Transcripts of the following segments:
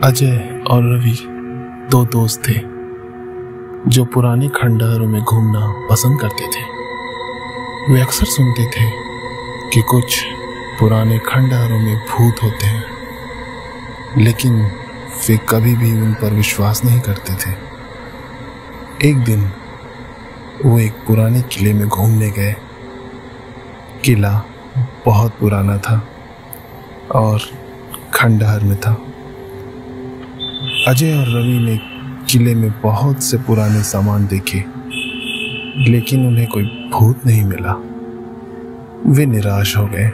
अजय और रवि दो दोस्त थे जो पुराने खंडहरों में घूमना पसंद करते थे। वे अक्सर सुनते थे कि कुछ पुराने खंडहरों में भूत होते हैं, लेकिन वे कभी भी उन पर विश्वास नहीं करते थे। एक दिन वो एक पुराने किले में घूमने गए। किला बहुत पुराना था और खंडहर में था। अजय और रवि ने किले में बहुत से पुराने सामान देखे, लेकिन उन्हें कोई भूत नहीं मिला। वे निराश हो गए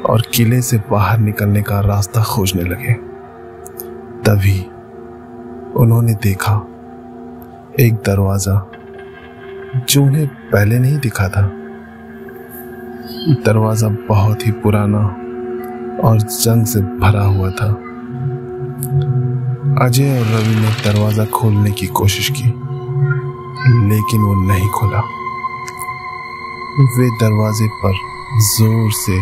और किले से बाहर निकलने का रास्ता खोजने लगे। तभी उन्होंने देखा एक दरवाजा जो उन्हें पहले नहीं दिखा था। दरवाजा बहुत ही पुराना और जंग से भरा हुआ था। अजय और रवि ने दरवाजा खोलने की कोशिश की, लेकिन वो नहीं खुला। वे दरवाजे पर जोर से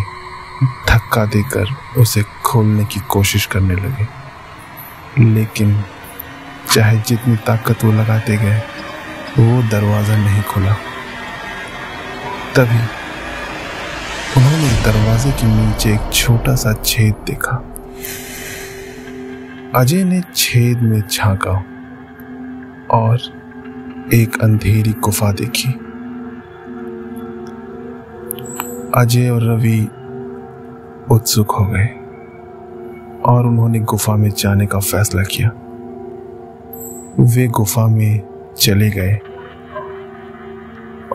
धक्का देकर उसे खोलने की कोशिश करने लगे, लेकिन चाहे जितनी ताकत वो लगाते गए, वो दरवाजा नहीं खुला। तभी उन्होंने दरवाजे के नीचे एक छोटा सा छेद देखा। अजय ने छेद में झांका और एक अंधेरी गुफा देखी। अजय और रवि उत्सुक हो गए और उन्होंने गुफा में जाने का फैसला किया। वे गुफा में चले गए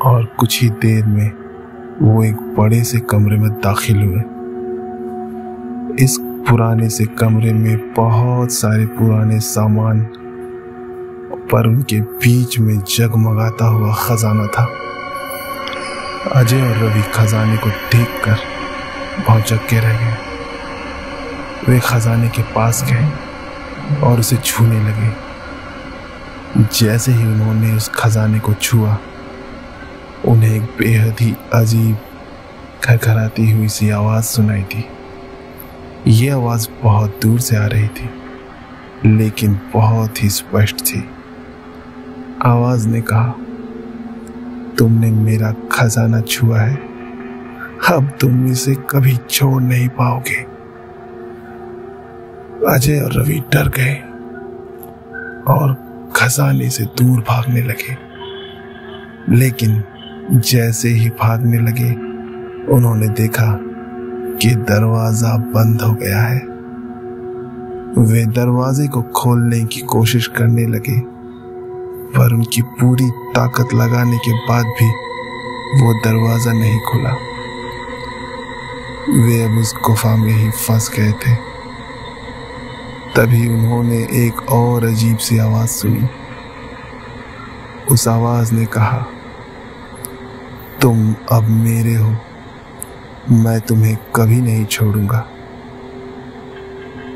और कुछ ही देर में वो एक बड़े से कमरे में दाखिल हुए। इस पुराने से कमरे में बहुत सारे पुराने सामान, पर उनके बीच में जगमगाता हुआ खजाना था। अजय और रवि खजाने को देखकर भौचक्के के रह गए। वे खजाने के पास गए और उसे छूने लगे। जैसे ही उन्होंने उस खजाने को छुआ, उन्हें एक बेहद ही अजीब खरखराती हुई सी आवाज सुनाई दी। ये आवाज बहुत दूर से आ रही थी, लेकिन बहुत ही स्पष्ट थी। आवाज ने कहा, तुमने मेरा खजाना छुआ है, अब तुम इसे कभी छोड़ नहीं पाओगे। अजय और रवि डर गए और खजाने से दूर भागने लगे, लेकिन जैसे ही भागने लगे, उन्होंने देखा कि दरवाजा बंद हो गया है। वे दरवाजे को खोलने की कोशिश करने लगे, पर उनकी पूरी ताकत लगाने के बाद भी वो दरवाजा नहीं खुला। वे अब उस गुफा में ही फंस गए थे। तभी उन्होंने एक और अजीब सी आवाज सुनी। उस आवाज ने कहा, तुम अब मेरे हो, मैं तुम्हें कभी नहीं छोड़ूंगा।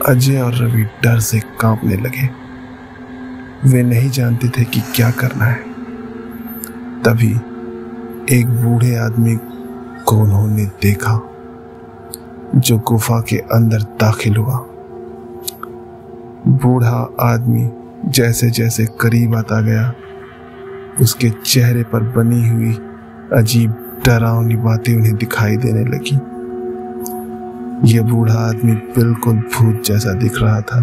अजय और रवि डर से कांपने लगे। वे नहीं जानते थे कि क्या करना है। तभी एक बूढ़े आदमी को उन्होंने देखा जो गुफा के अंदर दाखिल हुआ। बूढ़ा आदमी जैसे जैसे करीब आता गया, उसके चेहरे पर बनी हुई अजीब डरावनी बातें उन्हें दिखाई देने लगी। यह बूढ़ा आदमी बिल्कुल भूत जैसा दिख रहा था।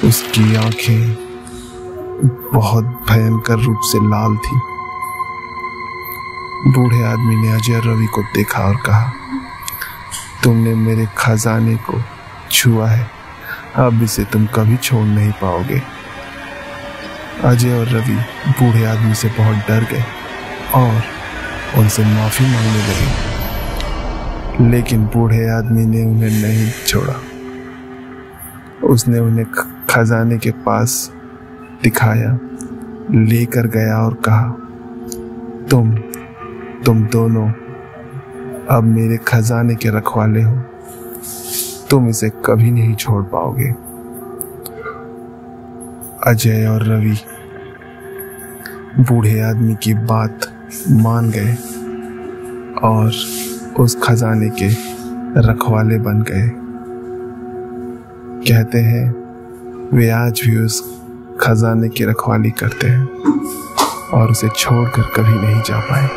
उसकी आंखें बहुत भयंकर रूप से लाल थी। बूढ़े आदमी ने अजय रवि को देखा और कहा, तुमने मेरे खजाने को छुआ है, अब इसे तुम कभी छोड़ नहीं पाओगे। अजय और रवि बूढ़े आदमी से बहुत डर गए और उनसे माफी मांगने लगे, लेकिन बूढ़े आदमी ने उन्हें नहीं छोड़ा। उसने उन्हें खजाने के पास दिखाया, लेकर गया और कहा, तुम दोनों अब मेरे खजाने के रखवाले हो, तुम इसे कभी नहीं छोड़ पाओगे। अजय और रवि बूढ़े आदमी की बात मान गए और उस खजाने के रखवाले बन गए। कहते हैं वे आज भी उस खजाने की रखवाली करते हैं और उसे छोड़कर कभी नहीं जा पाए।